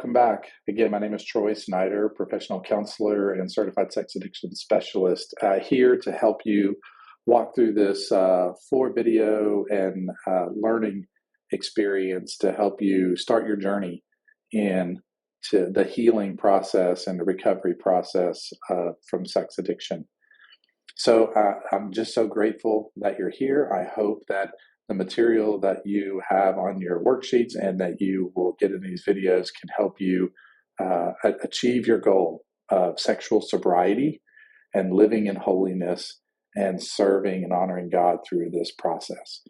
welcome back. Again, my name is Troy Snyder, professional counselor and certified sex addiction specialist, here to help you walk through this 4 video and learning experience to help you start your journey into the healing process and the recovery process from sex addiction. So I'm just so grateful that you're here. I hope that the material that you have on your worksheets and that you will get in these videos can help you achieve your goal of sexual sobriety and living in holiness and serving and honoring God through this process.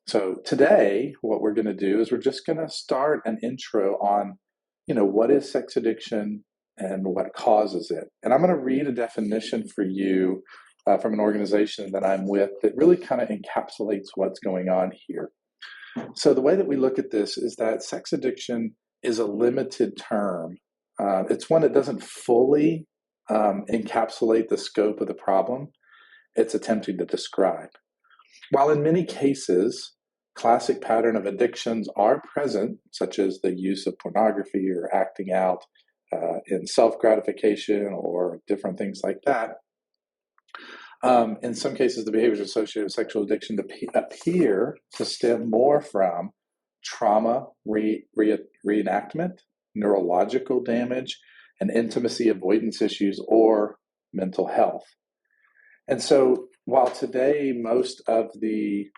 So today, what we're going to do is we're just going to start an intro on, what is sex addiction and what causes it. And I'm going to read a definition for you from an organization that I'm with that really kind of encapsulates what's going on here. So the way that we look at this is that sex addiction is a limited term. It's one that doesn't fully encapsulate the scope of the problem it's attempting to describe. While in many cases, classic pattern of addictions are present, such as the use of pornography or acting out in self-gratification or different things like that, in some cases, the behaviors associated with sexual addiction appear to stem more from trauma reenactment, neurological damage, and intimacy avoidance issues or mental health. And so while today most of the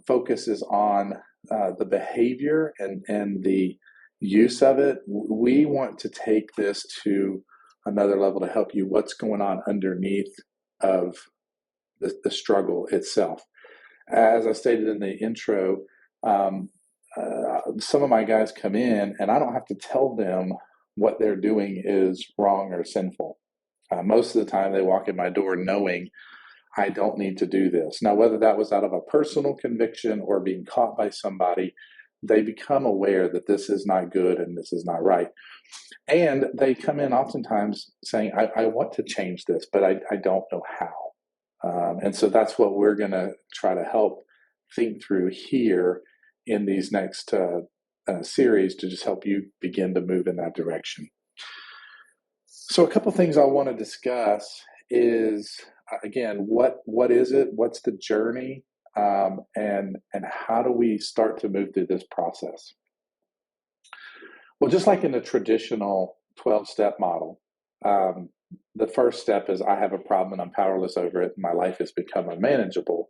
focus is on the behavior and the use of it, we want to take this to another level to help you what's going on underneath of the struggle itself. As I stated in the intro, some of my guys come in and I don't have to tell them what they're doing is wrong or sinful. Most of the time they walk in my door knowing I don't need to do this. Now, whether that was out of a personal conviction or being caught by somebody, they become aware that this is not good and this is not right. And they come in oftentimes saying, I want to change this, but I don't know how. And so that's what we're going to try to help think through here in these next series to just help you begin to move in that direction. So a couple things I want to discuss is, again, what is it? What's the journey? And how do we start to move through this process? Well, just like in the traditional 12-step model, the first step is I have a problem and I'm powerless over it. And my life has become unmanageable.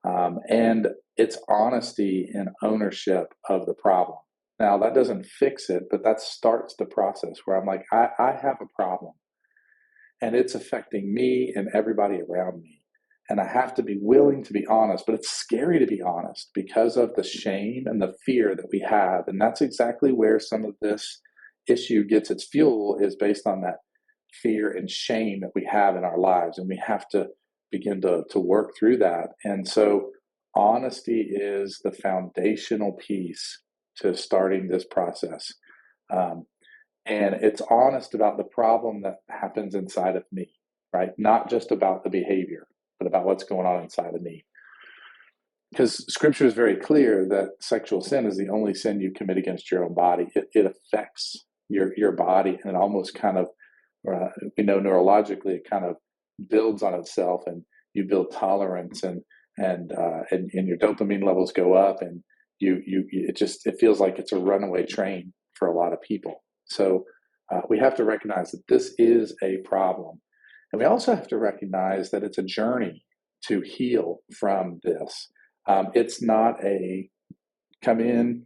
And it's honesty and ownership of the problem. Now, that doesn't fix it, but that starts the process where I'm like, I have a problem and it's affecting me and everybody around me. And I have to be willing to be honest, but it's scary to be honest because of the shame and the fear that we have. And that's exactly where some of this issue gets its fuel, is based on that fear and shame that we have in our lives. And we have to begin to work through that. And so honesty is the foundational piece to starting this process. And it's honest about the problem that happens inside of me, right? Not just about the behavior, but about what's going on inside of me. Because scripture is very clear that sexual sin is the only sin you commit against your own body. It affects your body, and it almost kind of, we know neurologically, it kind of builds on itself, and you build tolerance, and your dopamine levels go up, and it feels like it's a runaway train for a lot of people. So we have to recognize that this is a problem. And we also have to recognize that it's a journey to heal from this. It's not a come in,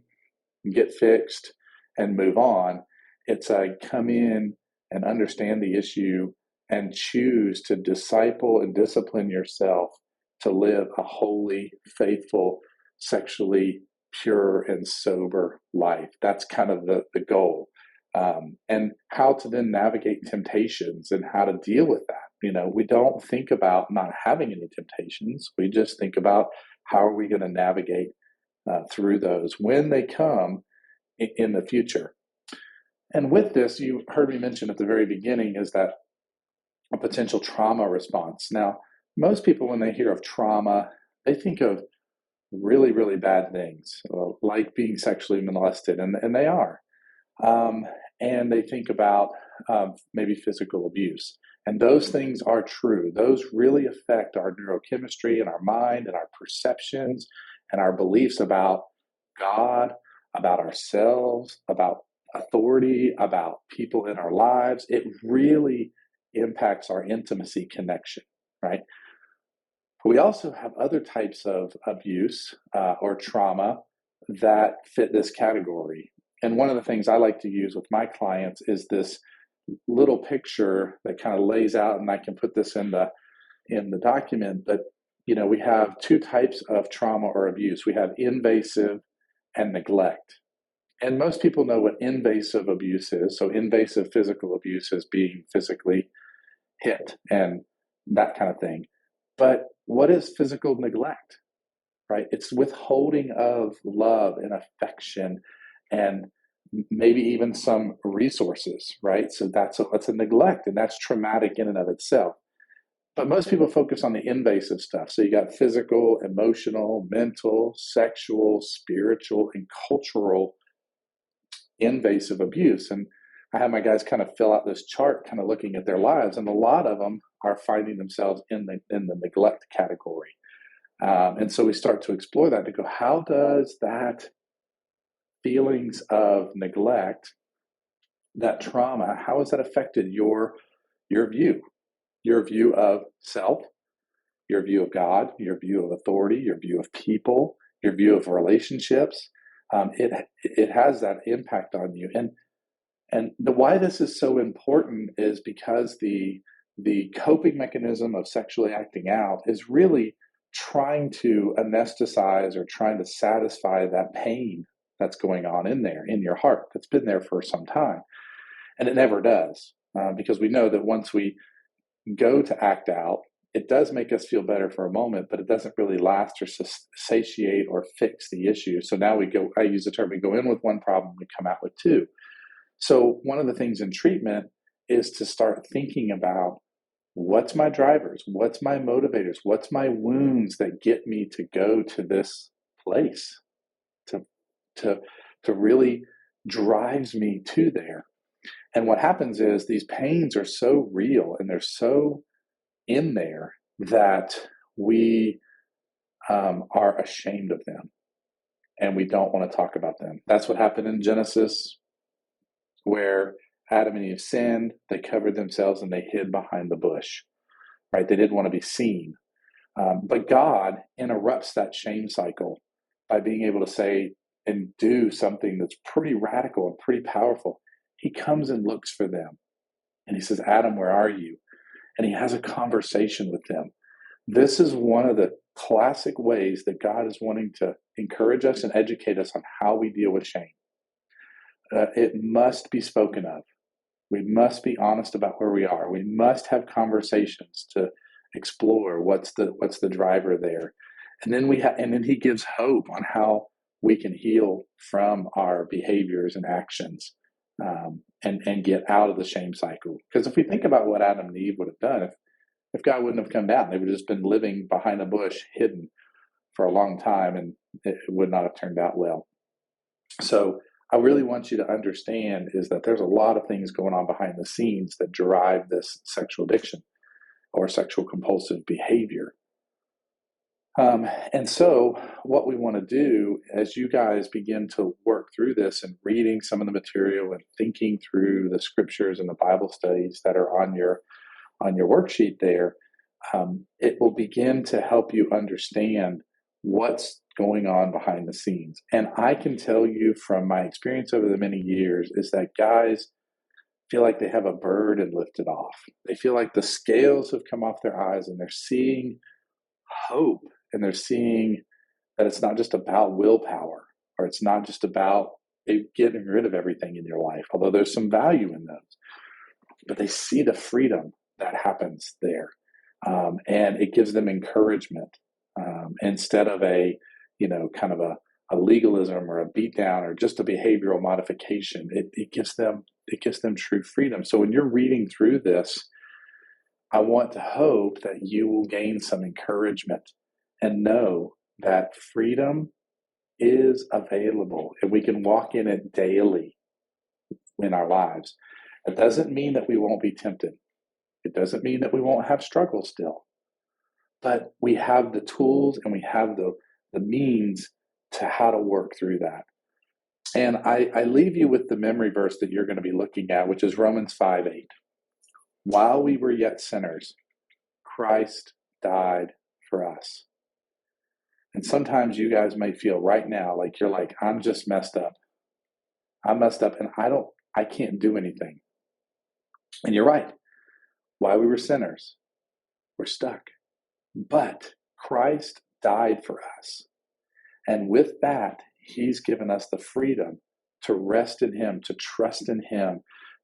get fixed, and move on. It's a come in and understand the issue and choose to disciple and discipline yourself to live a holy, faithful, sexually pure and sober life. That's kind of the goal. And how to then navigate temptations and how to deal with that. We don't think about not having any temptations. We just think about how are we going to navigate through those when they come in the future. And with this, you heard me mention at the very beginning, is that a potential trauma response. Now, most people, when they hear of trauma, they think of really, really bad things, like being sexually molested, and they are. and they think about maybe physical abuse. And those things are true. Those really affect our neurochemistry and our mind and our perceptions and our beliefs about God, about ourselves, about authority, about people in our lives. It really impacts our intimacy connection, right? We also have other types of abuse or trauma that fit this category. And one of the things I like to use with my clients is this little picture that kind of lays out, and I can put this in the document, but we have two types of trauma or abuse. We have invasive and neglect. And most people know what invasive abuse is. So invasive physical abuse is being physically hit and that kind of thing. But what is physical neglect, right? It's withholding of love and affection and maybe even some resources, right? So that's a neglect, and that's traumatic in and of itself. But most people focus on the invasive stuff. So you got physical, emotional, mental, sexual, spiritual, and cultural invasive abuse. And I have my guys kind of fill out this chart, kind of looking at their lives, and a lot of them are finding themselves in the neglect category. And so we start to explore that to go, how does that feelings of neglect, that trauma, how has that affected your view of self, your view of God, your view of authority, your view of people, your view of relationships? It has that impact on you. And the why this is so important is because the coping mechanism of sexually acting out is really trying to anesthetize or trying to satisfy that pain that's going on in there, in your heart, that's been there for some time. And it never does, because we know that once we go to act out, it does make us feel better for a moment, but it doesn't really last or satiate or fix the issue. So now I use the term, we go in with one problem, we come out with two. So one of the things in treatment is to start thinking about, what's my drivers? What's my motivators? What's my wounds that get me to go to this place, to really drives me to there? And what happens is these pains are so real and they're so in there that we are ashamed of them and we don't want to talk about them. That's what happened in Genesis, where Adam and Eve sinned. They covered themselves and they hid behind the bush, right? They didn't want to be seen. But God interrupts that shame cycle by being able to say and do something that's pretty radical and pretty powerful. He comes and looks for them. And he says, Adam, where are you? And he has a conversation with them. This is one of the classic ways that God is wanting to encourage us and educate us on how we deal with shame. It must be spoken of. We must be honest about where we are. We must have conversations to explore what's the driver there. And then he gives hope on how we can heal from our behaviors and actions, and get out of the shame cycle. Because if we think about what Adam and Eve would have done, if God wouldn't have come down, they would have just been living behind a bush, hidden for a long time, and it would not have turned out well. So I really want you to understand is that there's a lot of things going on behind the scenes that drive this sexual addiction or sexual compulsive behavior. And so what we want to do as you guys begin to work through this and reading some of the material and thinking through the scriptures and the Bible studies that are on your worksheet there, it will begin to help you understand what's going on behind the scenes. And I can tell you from my experience over the many years is that guys feel like they have a burden lifted off. They feel like the scales have come off their eyes and they're seeing hope, and they're seeing that it's not just about willpower, or it's not just about getting rid of everything in your life, although there's some value in those. But they see the freedom that happens there. And it gives them encouragement, instead of a legalism or a beatdown or just a behavioral modification. It gives them true freedom. So when you're reading through this, I want to hope that you will gain some encouragement and know that freedom is available and we can walk in it daily in our lives. It doesn't mean that we won't be tempted. It doesn't mean that we won't have struggles still. But we have the tools and we have the means to how to work through that. And I leave you with the memory verse that you're going to be looking at, which is Romans 5:8. While we were yet sinners, Christ died for us. And sometimes you guys may feel right now like you're like, I'm just messed up. I'm messed up and I can't do anything. And you're right. While we were sinners, we're stuck. But Christ died for us. And with that, he's given us the freedom to rest in him, to trust in him,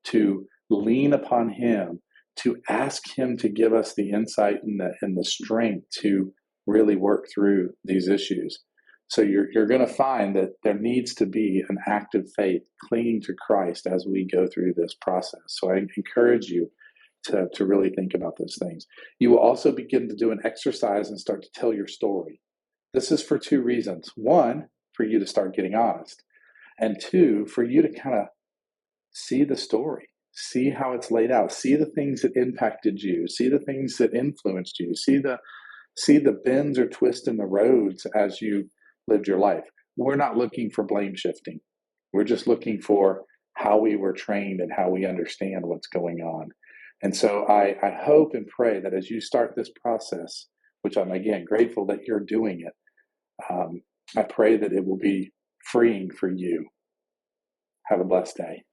to lean upon him, to ask him to give us the insight and the strength to really work through these issues. So you're going to find that there needs to be an active faith clinging to Christ as we go through this process. So I encourage you to really think about those things. You will also begin to do an exercise and start to tell your story. This is for two reasons. One, for you to start getting honest. And two, for you to kind of see the story, see how it's laid out, see the things that impacted you, see the things that influenced you, see the bends or twists in the roads as you lived your life. We're not looking for blame shifting. We're just looking for how we were trained and how we understand what's going on. And so I hope and pray that as you start this process, which I'm again grateful that you're doing it, I pray that it will be freeing for you. Have a blessed day.